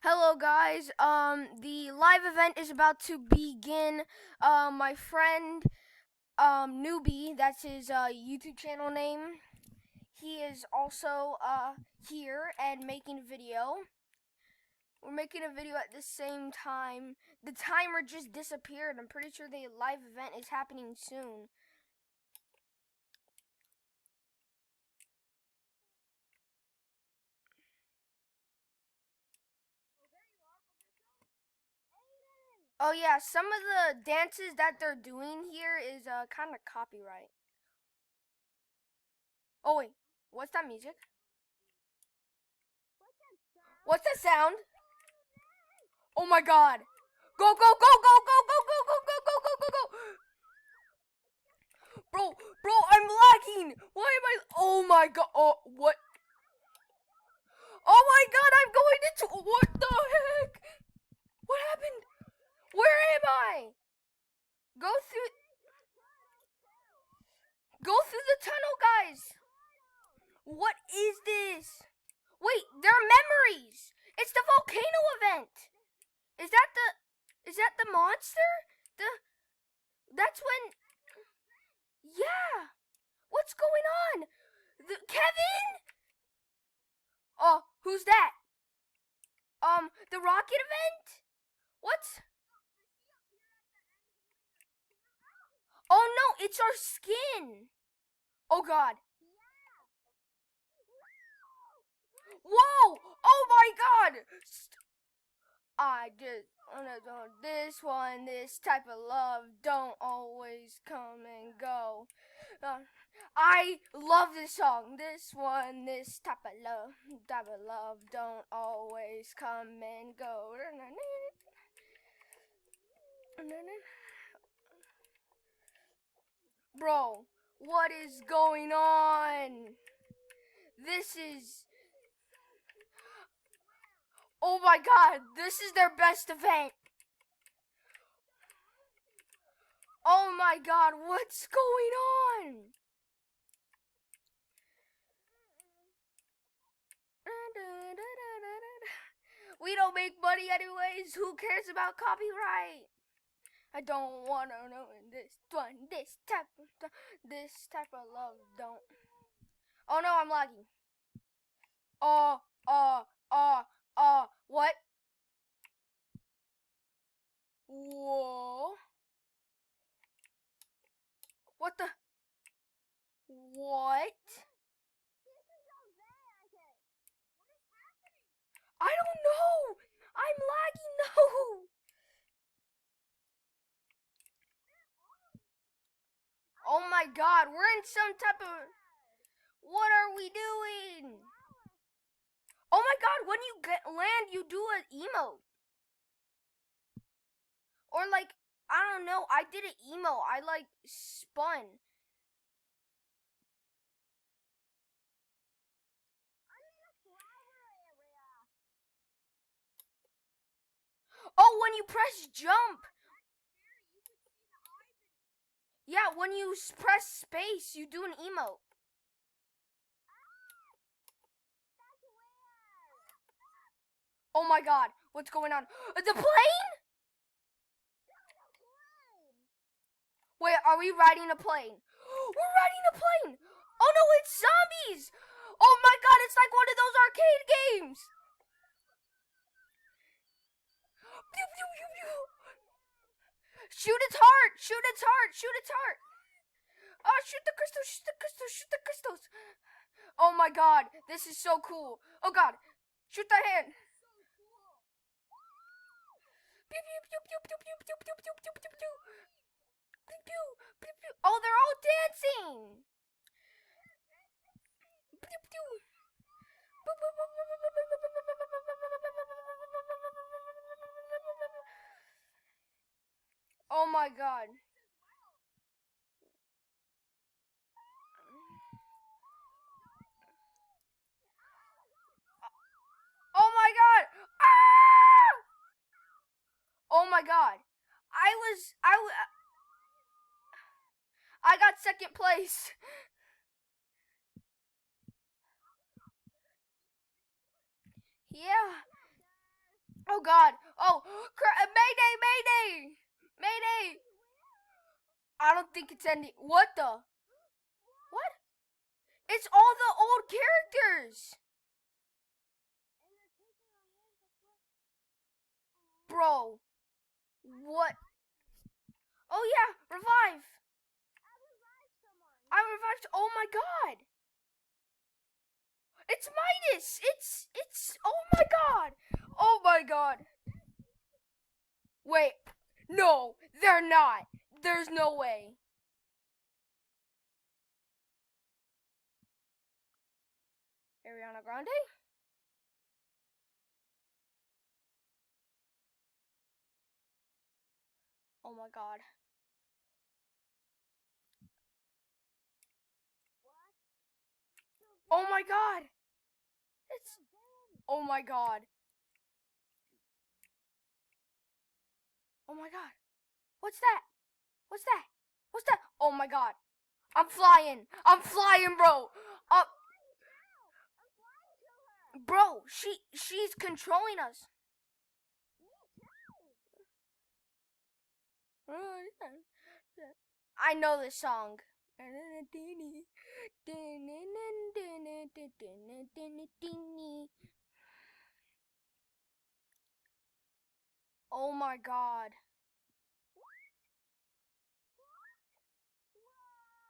Hello guys. The live event is about to begin. My friend Newbie, that's his YouTube channel name. He is also here and making a video. We're making a video at the same time. The timer just disappeared. I'm pretty sure the live event is happening soon. Oh yeah, some of the dances that they're doing here is kind of copyright. Oh wait, what's that music? What's that sound? Oh my god. Go, go, go, go, go, go, go, go, go, go, go, go, go. Bro, I'm lagging. Why am I? Oh my god. Oh, what? Oh my god, I'm going into. What the heck? What happened? Where am I? Go through. Go through the tunnel, guys. What is this? Wait, they're memories. It's the volcano event. Is that the? Is that the monster? The. That's when. Yeah. What's going on? Kevin? Oh, who's that? The rocket event? What? Oh no, it's our skin. Oh god. Whoa! Oh my god! I just wanna know this type of love don't always come and go. I love this song. This type of love don't always come and go. Bro, what is going on? This is. Oh my god, this is their best event. Oh my god, what's going on? We don't make money anyways. Who cares about copyright? I don't wanna know this type of love don't. Oh no, I'm lagging. Uh, what? Whoa. What the? What? I don't know. I'm lagging though. Oh my god, we're in some type of. What are we doing? Oh my god, when you land, you do an emote. Or like, I don't know, I did an emote. I like spun. Oh, when you press jump. Yeah, when you press space, you do an emote. Oh my god, what's going on? The plane? Wait, are we riding a plane? We're riding a plane! Oh no, it's zombies! Oh my god, it's like one of those arcade games! Pew, pew, pew, pew. Shoot its heart! Shoot its heart! Shoot its heart! Oh, shoot the crystals! Shoot the crystals! Shoot the crystals! Oh my god, this is so cool. Oh god, shoot the hand! Pew, pew, pew, pew, pew, pew, pew, pew, pew, pew, pew, pew. Pew, pew, pew, pew. Oh, they're all dancing! Pew, pew. Oh my god. Oh my god. Ah! Oh my god. I got second place. Yeah. Oh God. Oh, Mayday, Mayday, Mayday. I don't think it's ending. What the? What? It's all the old characters. Bro, what? Oh yeah, revive. I revived. Oh my God. It's Midas. It's. Oh my God. Oh my God. Wait. No, they're not. There's no way. Ariana Grande? Oh my God. Oh my God. It's. Oh my God. Oh my God. What's that? What's that? What's that? Oh my God. I'm flying. I'm flying, bro. Uh, bro, she's controlling us. I know this song. Oh my God.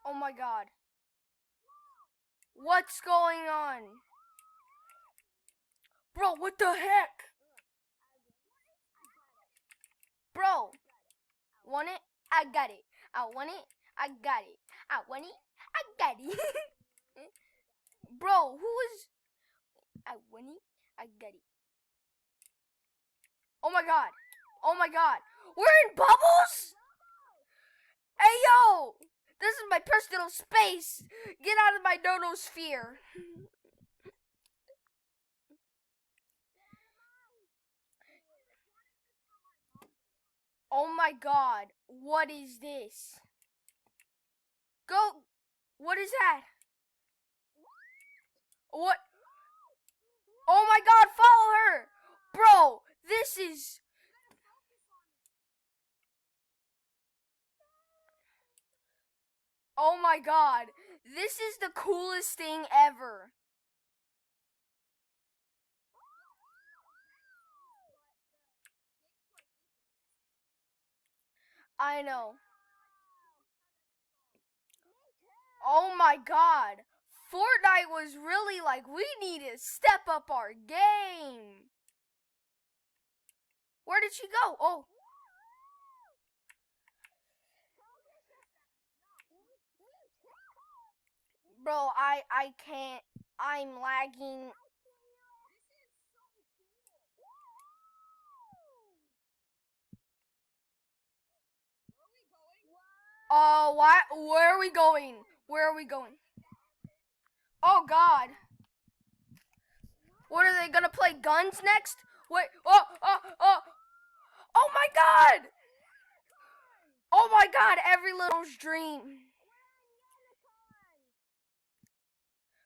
Oh my God. What's going on? Bro, what the heck? Bro, want it? I got it. I want it. I got it. I want it. I got it. Bro, who is? I want it. I got it. Oh my God. Oh my God. We're in bubbles? Hey yo! This is my personal space. Get out of my dodo sphere. Oh my God. What is this? Go. What is that? What? Oh my God, follow her. Bro, this is. Oh my God. This is the coolest thing ever. I know. Oh my God. Fortnite was really like, we need to step up our game. Where did she go? Oh. Bro, I can't. I'm lagging. Oh, why? Where are we going? Where are we going? Oh God. What are they gonna play guns next? Wait. Oh, oh, oh. Oh my God. Oh my God. Every little's dream.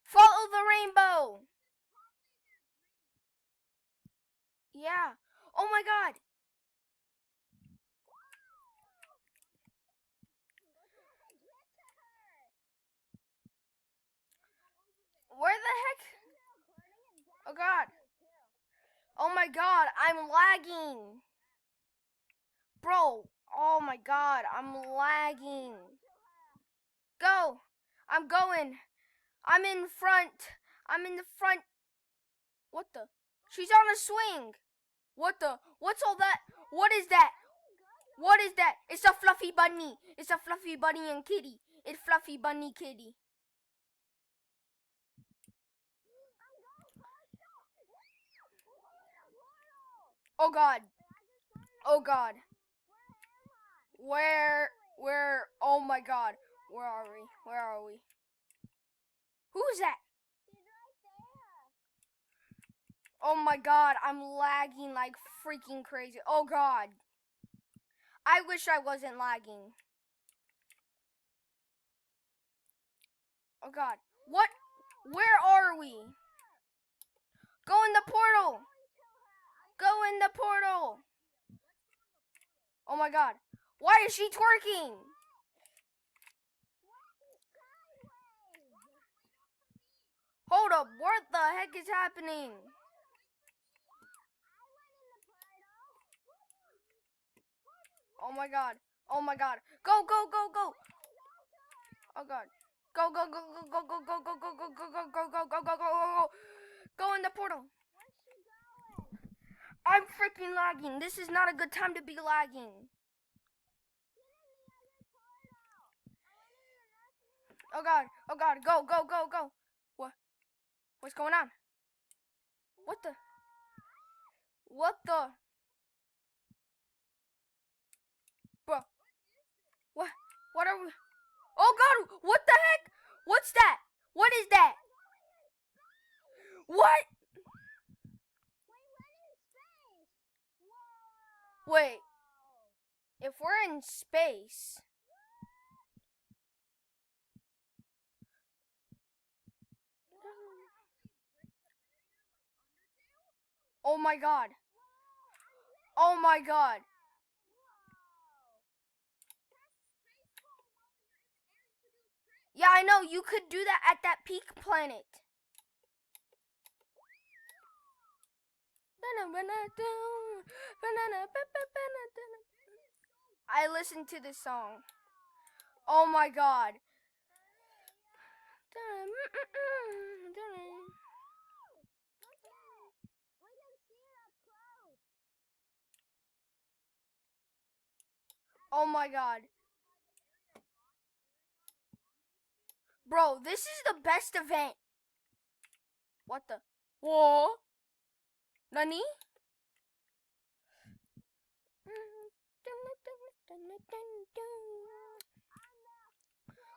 Follow the rainbow. Yeah. Oh my God. Where the heck? Oh God. Oh my God. I'm lagging. Bro. Oh my God. I'm lagging. Go. I'm going. I'm in front. I'm in the front. What the? She's on a swing. What the? What's all that? What is that? What is that? It's a fluffy bunny. It's a fluffy bunny and kitty. It's fluffy bunny kitty. Oh God. Oh God. Where? Oh my God. Where are we? Where are we? Who's that? Oh my God. I'm lagging like freaking crazy. Oh God. I wish I wasn't lagging. Oh God. What? Where are we? Go in the portal. Go in the the portal. Oh my god. Why is she twerking? Hold up. What the heck is happening? Oh my god. Oh my god. Go, go, go, go. Oh god. Go, go, go, go, go, go, go, go, go, go, go, go, go, go, go, go, go, go. Go in the portal. I'm freaking lagging. This is not a good time to be lagging. Oh god. Oh god. Go, go, go, go. What? What's going on? What the? What the? Bro. What? What are we? Oh god. What the heck? What's that? What is that? What? Wait. If we're in space. Oh my god. Oh my god. Yeah, I know. You could do that at that peak planet. I listened to this song. Oh my god. Oh my god. Bro, this is the best event. What the? Whoa. Nani?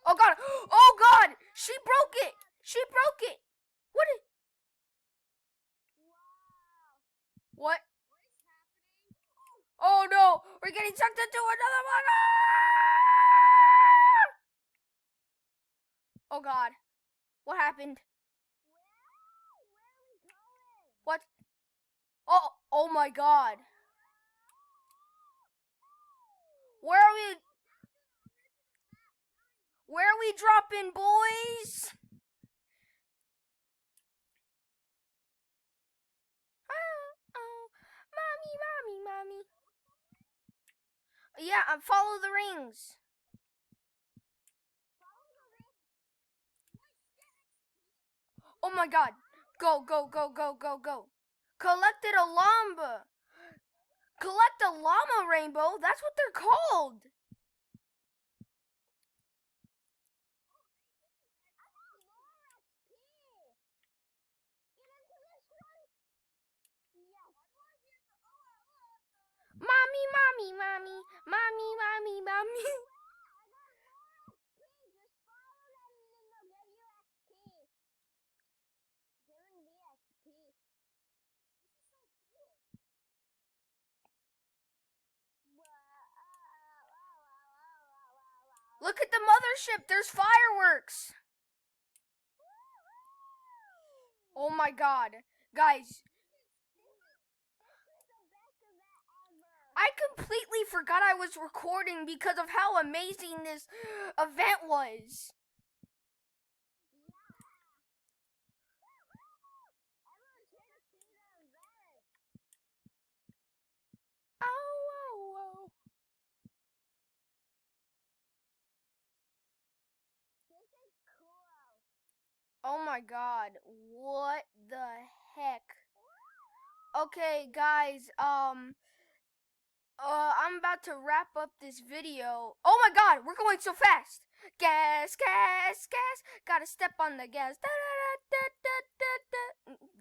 Oh god. Oh god. She broke it. She broke it. What is... What? Oh no. We're getting sucked into another one. Oh god. What happened? What? Oh my god. Where are we dropping, boys? Oh, mommy. Yeah, follow the rings. Oh my god. Go. Collected a llama. Collect a llama rainbow. That's what they're called. Mommy. Look at the mothership. There's fireworks. Oh my god. Guys, I completely forgot I was recording because of how amazing this event was. Oh. Oh my god. What the heck? Okay, guys, I'm about to wrap up this video. Oh my god, we're going so fast. Gas. Gotta step on the gas.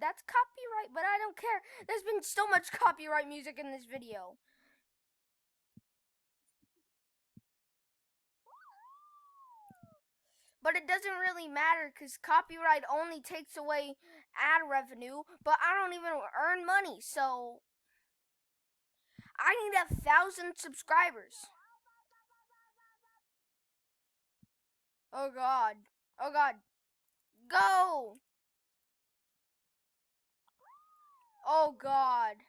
That's copyright, but I don't care. There's been so much copyright music in this video. But it doesn't really matter because copyright only takes away ad revenue, but I don't even earn money, so I need 1,000 subscribers. Oh god. Go! Oh god.